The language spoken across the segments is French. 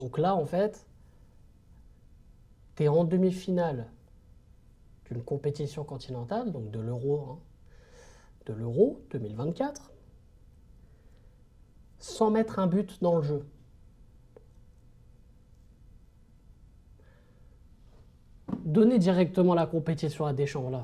Donc là, en fait, tu es en demi-finale d'une compétition continentale, donc de l'Euro, hein, de l'Euro 2024, sans mettre un but dans le jeu. Donnez directement la compétition à Deschamps, là.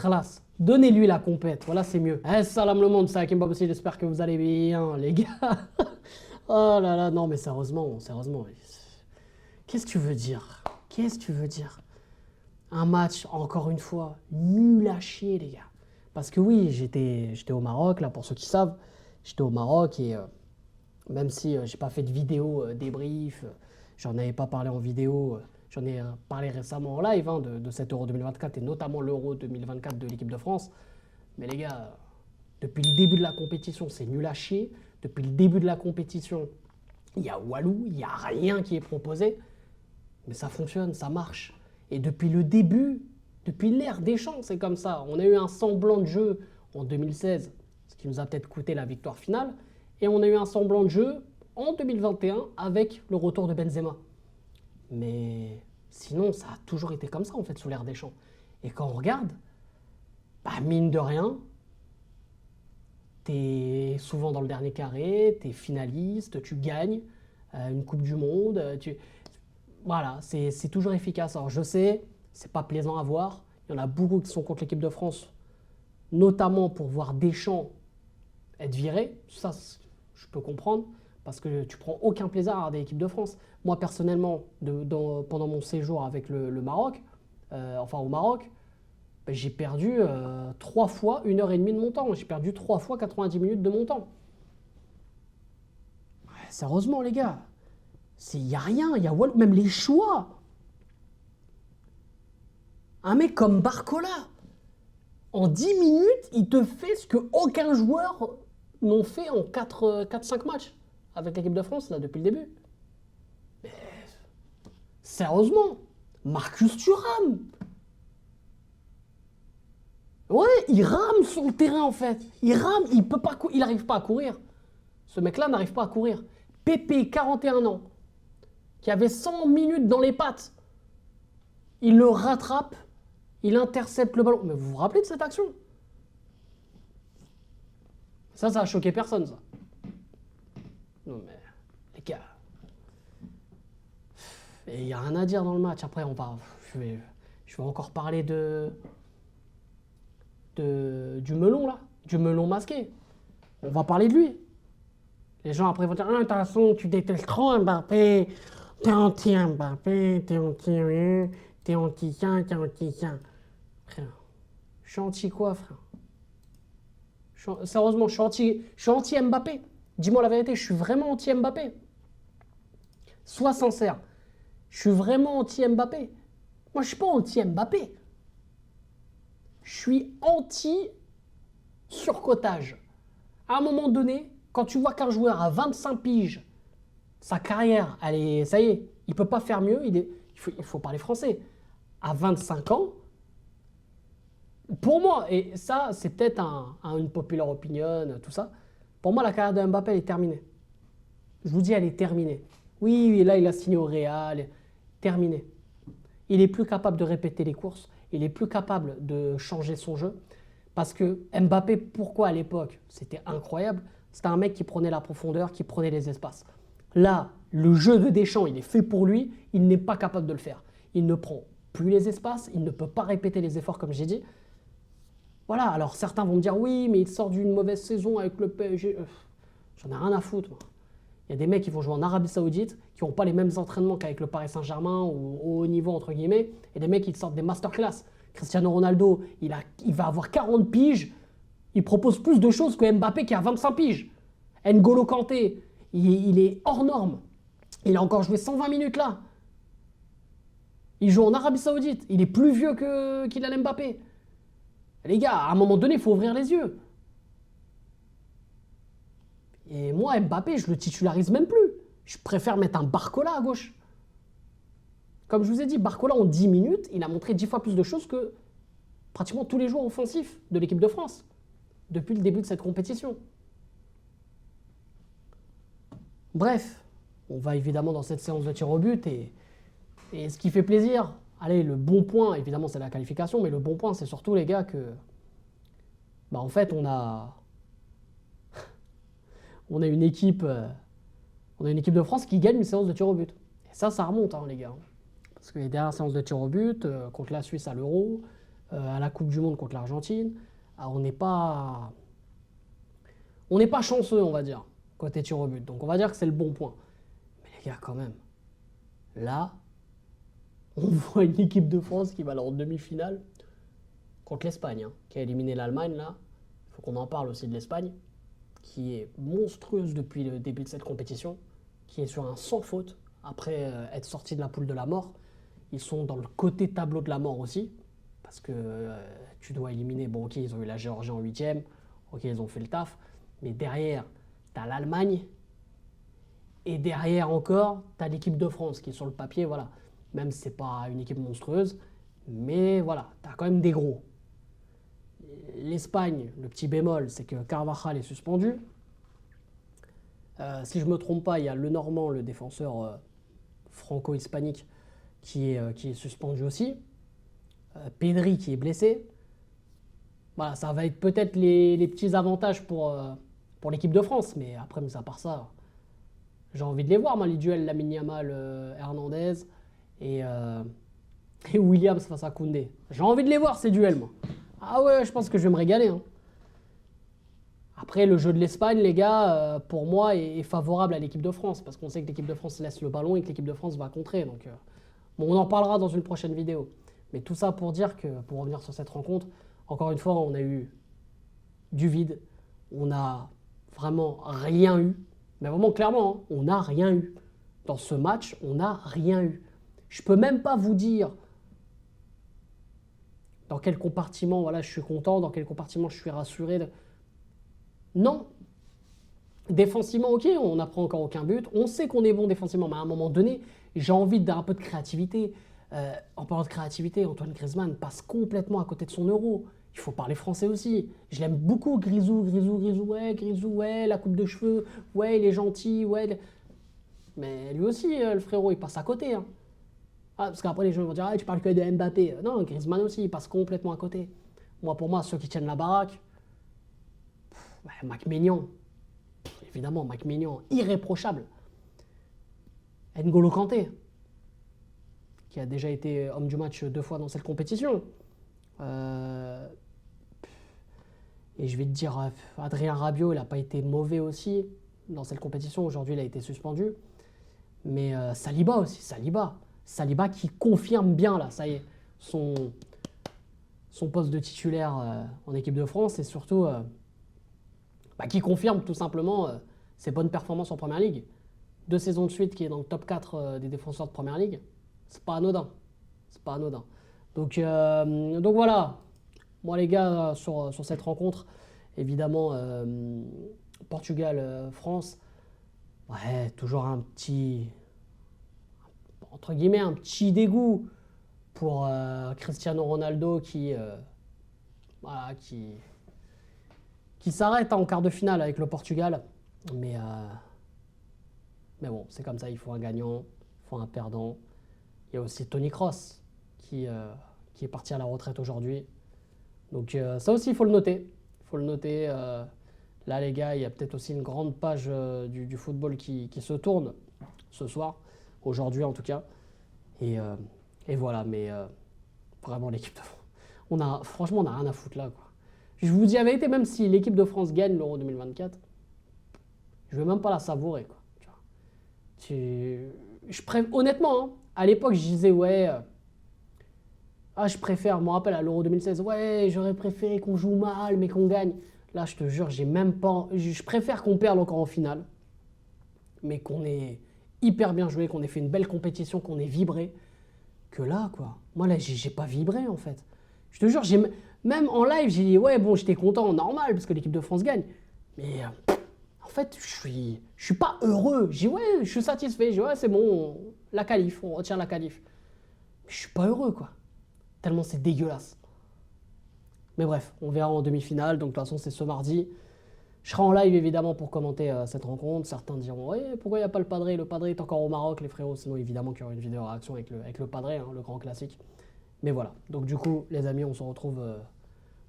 Khalas. Donnez-lui la compète, voilà, c'est mieux. Eh, salam le monde, c'est Hakim Babossi, j'espère que vous allez bien, les gars. Oh là là, non, mais sérieusement, sérieusement. Qu'est-ce que tu veux dire? Qu'est-ce que tu veux dire? Un match, encore une fois, nul à chier, les gars. Parce que oui, j'étais au Maroc, là, pour ceux qui savent. J'étais au Maroc et même si j'ai pas fait de vidéo débrief, j'en avais pas parlé en vidéo, j'en ai parlé récemment en live hein, de cet Euro 2024 et notamment l'Euro 2024 de l'équipe de France. Mais les gars, depuis le début de la compétition, c'est nul à chier. Depuis le début de la compétition, il y a Walou, il n'y a rien qui est proposé. Mais ça fonctionne, ça marche. Et depuis le début, depuis l'ère Deschamps, c'est comme ça. On a eu un semblant de jeu en 2016, ce qui nous a peut-être coûté la victoire finale. Et on a eu un semblant de jeu en 2021 avec le retour de Benzema. Mais sinon, ça a toujours été comme ça en fait sous l'ère Deschamps. Et quand on regarde, bah, mine de rien, t'es souvent dans le dernier carré, t'es finaliste, tu gagnes une Coupe du Monde. Voilà, c'est toujours efficace. Alors je sais, c'est pas plaisant à voir. Il y en a beaucoup qui sont contre l'équipe de France, notamment pour voir Deschamps être viré. Ça, je peux comprendre, parce que tu prends aucun plaisir à regarder l'équipe de France. Moi, personnellement, pendant mon séjour avec le Maroc, enfin au Maroc, ben, j'ai perdu 3 fois 1 heure et demie de mon temps. J'ai perdu 3 fois 90 minutes de mon temps. Ouais, sérieusement, les gars, il n'y a rien, il y a même les choix. Un mec comme Barcola, en 10 minutes, il te fait ce que aucun joueur n'ont fait en 4-5 matchs avec l'équipe de France là, depuis le début. Mais sérieusement, Marcus Thuram. Ouais, il rame sur le terrain en fait. Il rame, il peut pas, il n'arrive pas à courir. Ce mec-là n'arrive pas à courir. Pépé, 41 ans, qui avait 100 minutes dans les pattes. Il le rattrape, il intercepte le ballon. Mais vous vous rappelez de cette action? Ça a choqué personne, ça. Non mais, les gars. Et il n'y a rien à dire dans le match. Après, je vais encore parler du melon, là. Du melon masqué. On va parler de lui. Les gens après vont dire, ah, de toute façon, tu détestes trop Mbappé. T'es anti-Mbappé, t'es anti-ça, t'es anti-ça. Frère, je suis anti quoi, frère? Sérieusement, je suis anti-Mbappé. Dis-moi la vérité, je suis vraiment anti-Mbappé. Sois sincère. Je suis vraiment anti-Mbappé. Moi, je suis pas anti-Mbappé. Je suis anti-surcotage. À un moment donné, quand tu vois qu'un joueur a 25 piges, sa carrière, ça y est, il peut pas faire mieux, il faut parler français. À 25 ans, pour moi, et ça, c'est peut-être une populaire opinion, tout ça, pour moi, la carrière de Mbappé, elle est terminée. Je vous dis, elle est terminée. Oui, là, il a signé au Real. Terminé. Il est plus capable de répéter les courses. Il est plus capable de changer son jeu. Parce que Mbappé, pourquoi à l'époque, c'était incroyable, c'était un mec qui prenait la profondeur, qui prenait les espaces. Là, le jeu de Deschamps, il est fait pour lui, il n'est pas capable de le faire. Il ne prend plus les espaces, il ne peut pas répéter les efforts comme j'ai dit. Voilà, alors certains vont me dire oui, mais il sort d'une mauvaise saison avec le PSG. J'en ai rien à foutre, moi. Il y a des mecs qui vont jouer en Arabie Saoudite, qui n'ont pas les mêmes entraînements qu'avec le Paris Saint-Germain ou au haut niveau, entre guillemets, et des mecs qui sortent des masterclass. Cristiano Ronaldo, il va avoir 40 piges, il propose plus de choses que Mbappé qui a 25 piges. N'Golo Kanté, il est hors norme. Il a encore joué 120 minutes là. Il joue en Arabie Saoudite, il est plus vieux que Kylian Mbappé. Les gars, à un moment donné, il faut ouvrir les yeux. Et moi, Mbappé, je le titularise même plus. Je préfère mettre un Barcola à gauche. Comme je vous ai dit, Barcola, en 10 minutes, il a montré 10 fois plus de choses que pratiquement tous les joueurs offensifs de l'équipe de France depuis le début de cette compétition. Bref, On va évidemment dans cette séance de tir au but et ce qui fait plaisir, allez, le bon point, évidemment, c'est la qualification, mais le bon point, c'est surtout, les gars, que, bah, en fait, on a une équipe de France qui gagne une séance de tir au but. Et ça remonte, hein, les gars. Parce que les dernières séances de tir au but, contre la Suisse à l'Euro, à la Coupe du Monde contre l'Argentine, on n'est pas chanceux, on va dire, côté tir au but. Donc on va dire que c'est le bon point. Mais les gars, quand même, là, on voit une équipe de France qui va aller en demi-finale contre l'Espagne, hein, qui a éliminé l'Allemagne, là. Il faut qu'on en parle aussi de l'Espagne, qui est monstrueuse depuis le début de cette compétition, qui est sur un sans faute, après être sorti de la poule de la mort. Ils sont dans le côté tableau de la mort aussi, parce que tu dois éliminer, bon ok, ils ont eu la Géorgie en 8e, ok, ils ont fait le taf, mais derrière, tu as l'Allemagne, et derrière encore, tu as l'équipe de France, qui est sur le papier, voilà, même si ce n'est pas une équipe monstrueuse, mais voilà, tu as quand même des gros. L'Espagne, le petit bémol, c'est que Carvajal est suspendu. Si je ne me trompe pas, il y a Lenormand, le défenseur franco-hispanique, qui est suspendu aussi. Pedri qui est blessé. Voilà, ça va être peut-être les petits avantages pour l'équipe de France. Mais après, mis à part ça, j'ai envie de les voir, moi, les duels Lamine Yamal, Hernandez et Williams face à Koundé. J'ai envie de les voir, ces duels, moi. Ah ouais, je pense que je vais me régaler, hein. Après, le jeu de l'Espagne, les gars, pour moi, est favorable à l'équipe de France. Parce qu'on sait que l'équipe de France laisse le ballon et que l'équipe de France va contrer. Donc, bon, on en parlera dans une prochaine vidéo. Mais tout ça pour dire que, pour revenir sur cette rencontre, encore une fois, on a eu du vide. On n'a vraiment rien eu. Mais vraiment, clairement, hein, on n'a rien eu. Dans ce match, on n'a rien eu. Je ne peux même pas vous dire dans quel compartiment voilà, je suis content, dans quel compartiment je suis rassuré. Non. Défensivement, ok, on n'apprend encore aucun but. On sait qu'on est bon défensivement, mais à un moment donné, j'ai envie d'un peu de créativité. En parlant de créativité, Antoine Griezmann passe complètement à côté de son euro. Il faut parler français aussi. Je l'aime beaucoup, Grisou, ouais, la coupe de cheveux, ouais, il est gentil, ouais. Mais lui aussi, le frérot, il passe à côté, hein. Ah, parce qu'après, les gens vont dire, ah, tu parles que de Mbappé. Non, Griezmann aussi, il passe complètement à côté. Pour moi, ceux qui tiennent la baraque, Mac Maignan. Évidemment, Mac Maignan, irréprochable. N'Golo Kanté, qui a déjà été homme du match 2 fois dans cette compétition. Et je vais te dire, Adrien Rabiot, il n'a pas été mauvais aussi dans cette compétition. Aujourd'hui, il a été suspendu. Mais Saliba aussi, Saliba qui confirme bien, là, ça y est, son poste de titulaire en équipe de France et surtout qui confirme tout simplement ses bonnes performances en Première Ligue. 2 saisons de suite qui est dans le top 4 des défenseurs de Première Ligue. C'est pas anodin. Donc voilà. Moi les gars, sur cette rencontre, évidemment, Portugal-France, ouais, toujours un petit, entre guillemets, un petit dégoût pour Cristiano Ronaldo qui s'arrête en quart de finale avec le Portugal. Mais bon, c'est comme ça, il faut un gagnant, il faut un perdant. Il y a aussi Toni Kroos qui est parti à la retraite aujourd'hui. Donc ça aussi, il faut le noter. Là, les gars, il y a peut-être aussi une grande page du football qui se tourne ce soir, aujourd'hui en tout cas. Et voilà, mais vraiment, l'équipe de France, franchement, on n'a rien à foutre là, quoi. Je vous dis la vérité, même si l'équipe de France gagne l'Euro 2024, je ne vais même pas la savourer, quoi. Honnêtement, hein, à l'époque, je disais, ouais, je préfère, je me rappelle à l'Euro 2016, ouais, j'aurais préféré qu'on joue mal, mais qu'on gagne. Là, je te jure, j'ai même pas. Je préfère qu'on perde encore en finale, mais qu'on ait hyper bien joué, qu'on ait fait une belle compétition, qu'on ait vibré, que là, quoi. Moi, là, j'ai pas vibré, en fait. Je te jure, même en live, j'ai dit, ouais, bon, j'étais content, normal, parce que l'équipe de France gagne. Mais en fait, je suis pas heureux. J'ai dit, ouais, je suis satisfait. J'ai dit, ouais, c'est bon, la qualif, on retient la qualif. Mais je suis pas heureux, quoi. Tellement c'est dégueulasse. Mais bref, on verra en demi-finale. Donc, de toute façon, c'est ce mardi. Je serai en live évidemment pour commenter cette rencontre. Certains diront ouais, pourquoi il n'y a pas le Padré? Le Padré est encore au Maroc, les frérots. Sinon, évidemment qu'il y aura une vidéo réaction avec le Padré, hein, le grand classique. Mais voilà. Donc, du coup, les amis, on se retrouve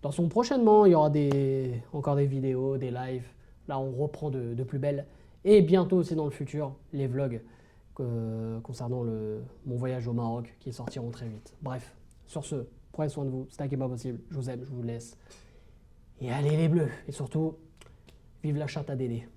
dans son prochainement. Il y aura encore des vidéos, des lives. Là, on reprend de plus belle. Et bientôt aussi dans le futur, les vlogs concernant mon voyage au Maroc qui sortiront très vite. Bref, sur ce, prenez soin de vous. C'était pas possible. Je vous aime, je vous laisse. Et allez les bleus. Et surtout, vive la chatte à Dédé.